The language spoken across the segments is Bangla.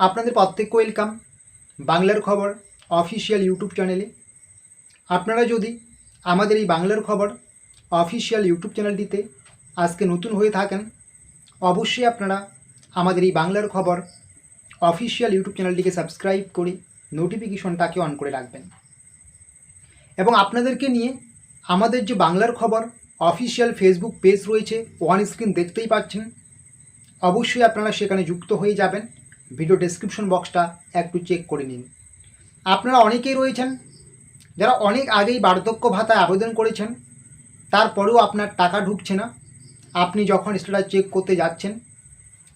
আপনাদের প্রত্যেককে ওয়েলকাম বাংলার খবর অফিসিয়াল ইউটিউব চ্যানেলে। আপনারা যদি আমাদের এই বাংলার খবর অফিসিয়াল ইউটিউব চ্যানেলটিতে আজকে নতুন হয়ে থাকেন, অবশ্যই আপনারা আমাদের এই বাংলার খবর অফিসিয়াল ইউটিউব চ্যানেলটিকে সাবস্ক্রাইব করে নোটিফিকেশনটাকে অন করে রাখবেন। এবং আপনাদেরকে নিয়ে আমাদের যে বাংলার খবর অফিসিয়াল ফেসবুক পেজ রয়েছে, অন স্ক্রিন দেখতেই পাচ্ছেন, অবশ্যই আপনারা সেখানে যুক্ত হয়ে যাবেন। ভিডিও ডেসক্রিপশন বক্সটা একটু চেক করে নিন। আপনারা অনেকেই রয়েছেন যারা অনেক আগেই বার্ধক্য ভাতায় আবেদন করেছেন, তারপরেও আপনার টাকা ঢুকছে না। আপনি যখন স্ট্যাটাস চেক করতে যাচ্ছেন,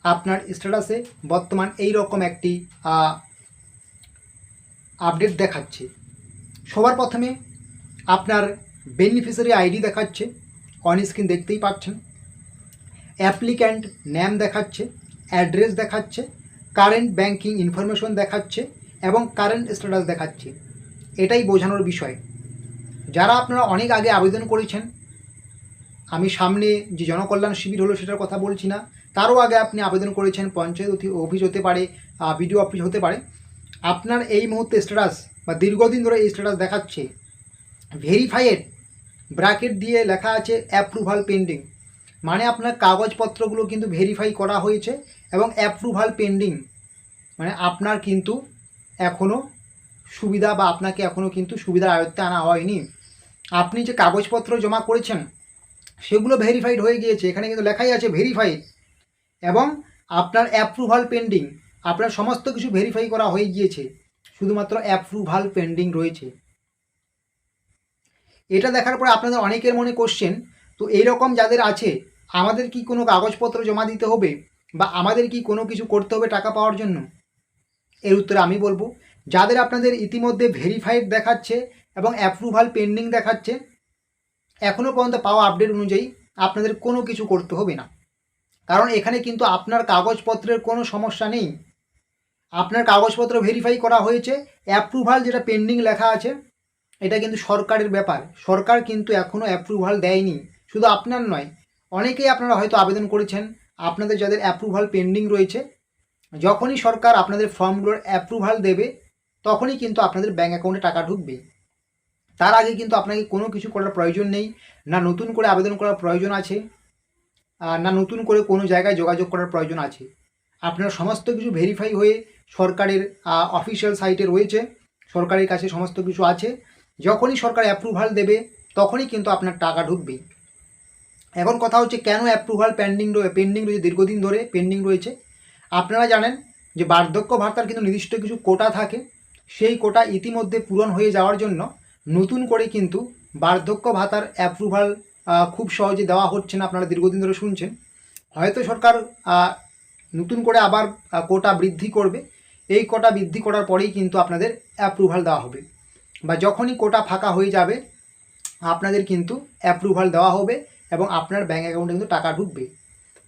আপনার স্ট্যাটাসে বর্তমান এই রকম একটি আপডেট দেখাচ্ছে। সবার প্রথমে আপনার বেনিফিশিয়ারি আইডি দেখাচ্ছে, অন স্ক্রিন দেখতেই পাচ্ছেন। অ্যাপ্লিক্যান্ট নেম দেখাচ্ছে, অ্যাড্রেস দেখাচ্ছে, কারেন্ট ব্যাংকিং ইনফরমেশন দেখাচ্ছে এবং কারেন্ট স্ট্যাটাস দেখাচ্ছে। এটাই বোঝানোর বিষয়। যারা আপনারা অনেক আগে আবেদন করেছেন, আমি সামনে যে জনকল্যাণ শিবির হলো সেটার কথা বলছি না, তারও আগে আপনি আবেদন করেছেন, পঞ্চায়েত অফিস হতে পারে, বিডিও অফিস হতে পারে, আপনার এই মুহূর্তে স্ট্যাটাস বা দীর্ঘদিন ধরে এই স্ট্যাটাস দেখাচ্ছে ভেরিফাইড, ব্র্যাকেট দিয়ে লেখা আছে অ্যাপ্রুভাল পেন্ডিং, মানে আপনার কাগজপত্রগুলো কিন্তু ভেরিফাই করা হয়েছে এবং অ্যাপ্রুভাল পেন্ডিং, মানে আপনার কিন্তু এখনও সুবিধা বা আপনাকে এখনও কিন্তু সুবিধার আয়ত্তে আনা হয়নি। আপনি যে কাগজপত্র জমা করেছেন সেগুলো ভেরিফাইড হয়ে গিয়েছে, এখানে কিন্তু লেখাই আছে ভেরিফাইড, এবং আপনার অ্যাপ্রুভাল পেন্ডিং, আপনার সমস্ত কিছু ভেরিফাই করা হয়ে গিয়েছে, শুধুমাত্র অ্যাপ্রুভাল পেন্ডিং রয়েছে। এটা দেখার পরে আপনাদের অনেকের মনে কোশ্চেন, তো এইরকম যাদের আছে, আমাদের কি কোনো কাগজপত্র জমা দিতে হবে বা আমাদের কি কোনো কিছু করতে হবে টাকা পাওয়ার জন্য? এর উত্তরে আমি বলবো, যাদের আপনাদের ইতিমধ্যে ভেরিফাইড দেখাচ্ছে এবং অ্যাপ্রুভাল পেন্ডিং দেখাচ্ছে, এখনও পর্যন্ত পাওয়া আপডেট অনুযায়ী আপনাদের কোনো কিছু করতে হবে না। কারণ এখানে কিন্তু আপনার কাগজপত্রের কোনো সমস্যা নেই। আপনার কাগজপত্র ভেরিফাই করা হয়েছে, অ্যাপ্রুভাল যেটা পেন্ডিং লেখা আছে এটা কিন্তু সরকারের ব্যাপার। সরকার কিন্তু এখনও অ্যাপ্রুভাল দেয়নি। শুধু আপনার নয়, অনেকেই আপনারা হয়তো আবেদন করেছেন, আপনাদের যাদের অ্যাপ্রুভাল পেন্ডিং রয়েছে, যখনই সরকার আপনাদের ফর্মগুলোর অ্যাপ্রুভাল দেবে তখনই কিন্তু আপনাদের ব্যাঙ্ক অ্যাকাউন্টে টাকা ঢুকবে। তার আগে কিন্তু আপনাকে কোনো কিছু করার প্রয়োজন নেই, না নতুন করে আবেদন করার প্রয়োজন আছে, না নতুন করে কোনো জায়গায় যোগাযোগ করার প্রয়োজন আছে। আপনার সমস্ত কিছু ভেরিফাই হয়ে সরকারের অফিসিয়াল সাইটে রয়েছে, সরকারের কাছে সমস্ত কিছু আছে। যখনই সরকার অ্যাপ্রুভাল দেবে তখনই কিন্তু আপনার টাকা ঢুকবে। এখন কথা হচ্ছে, কেন অ্যাপ্রুভাল পেন্ডিং রয়েছে, দীর্ঘদিন ধরে পেন্ডিং রয়েছে? আপনারা জানেন যে বার্ধক্য ভাতার কিন্তু নির্দিষ্ট কিছু কোটা থাকে, সেই কোটা ইতিমধ্যে পূরণ হয়ে যাওয়ার জন্য নতুন করে কিন্তু বার্ধক্য ভাতার অ্যাপ্রুভাল খুব সহজে দেওয়া হচ্ছে না। আপনারা দীর্ঘদিন ধরে শুনছেন, হয়তো সরকার নতুন করে আবার কোটা বৃদ্ধি করবে। এই কোটা বৃদ্ধি করার পরেই কিন্তু আপনাদের অ্যাপ্রুভাল দেওয়া হবে, বা যখনই কোটা ফাঁকা হয়ে যাবে আপনাদের কিন্তু অ্যাপ্রুভাল দেওয়া হবে এবং আপনার ব্যাঙ্ক অ্যাকাউন্টে কিন্তু টাকা ঢুকবে।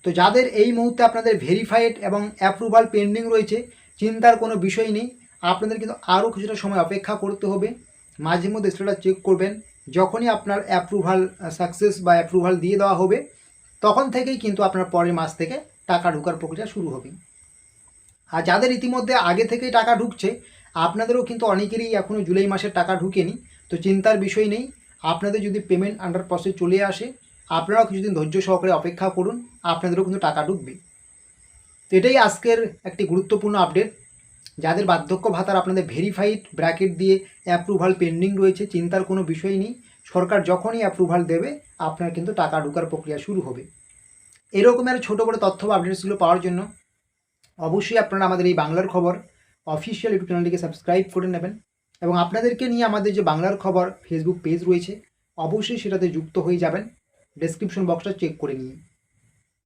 তো যাদের এই মুহূর্তে আপনাদের ভেরিফাইড এবং অ্যাপ্রুভাল পেন্ডিং রয়েছে, চিন্তার কোনো বিষয় নেই। আপনাদের কিন্তু আরও কিছুটা সময় অপেক্ষা করতে হবে। মাঝে মধ্যে স্ট্যাটাস চেক করবেন, যখনই আপনার অ্যাপ্রুভাল সাকসেস বা অ্যাপ্রুভাল দিয়ে দেওয়া হবে তখন থেকেই কিন্তু আপনার পরের মাস থেকে টাকা ঢোকার প্রক্রিয়া শুরু হবে। আর যাদের ইতিমধ্যে আগে থেকেই টাকা ঢুকছে, আপনাদেরও কিন্তু অনেকেরই এখনও জুলাই মাসের টাকা ঢুকেনি, তো চিন্তার বিষয় নেই। আপনাদের যদি পেমেন্ট আন্ডার প্রসেস চলে আসে, আপনারাও কিছুদিন ধৈর্য সহকারে অপেক্ষা করুন, আপনাদেরও কিন্তু টাকা ঢুকবে। তো এটাই আজকের একটি গুরুত্বপূর্ণ আপডেট। যাদের বার্ধক্য ভাতার আপনাদের ভেরিফাইড ব্র্যাকেট দিয়ে অ্যাপ্রুভাল পেন্ডিং রয়েছে, চিন্তার কোনো বিষয় নেই। সরকার যখনই অ্যাপ্রুভাল দেবে আপনার কিন্তু টাকা ঢোকার প্রক্রিয়া শুরু হবে। এরকমের ছোটো বড়ো তথ্য বা আপডেটসগুলো পাওয়ার জন্য অবশ্যই আপনারা আমাদের এই বাংলার খবর অফিসিয়াল ইউটিউব চ্যানেলটিকে সাবস্ক্রাইব করে নেবেন, এবং আপনাদেরকে নিয়ে আমাদের যে বাংলার খবর ফেসবুক পেজ রয়েছে অবশ্যই সেটাতে যুক্ত হয়ে যাবেন। ডেসক্রিপশন বক্সটা চেক করে নিয়ে